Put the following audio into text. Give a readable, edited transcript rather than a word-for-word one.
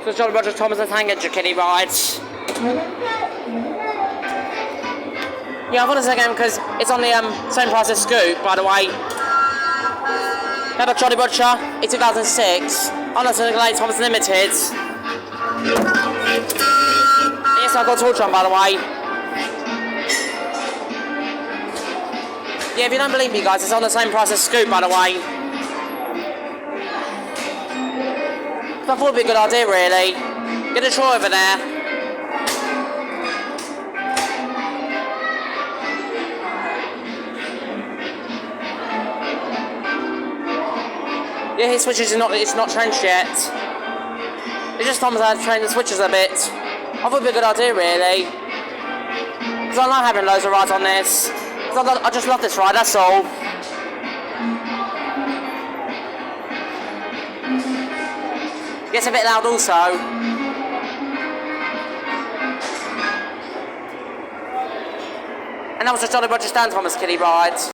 the Jolly Roger Thomas and Tank Engine Kiddie ride. Yeah, I thought it's again because it's on the same price as Scoop, by the way. Another Jolly Roger in 2006. On the late Thomas Limited. Yes, I got a torch on, by the way. Yeah, if you don't believe me, guys, it's on the same price as Scoop, by the way. So I thought it'd be a good idea, really. Get a try over there. Yeah, his switches are it's not trenched yet. It's just Thomas had to train the switches a bit. I thought it'd be a good idea, really. Because I like having loads of rides on this. I just love this ride, that's all. Gets a bit loud also. And that was the Jolly Roger Stan Thomas Kiddie ride.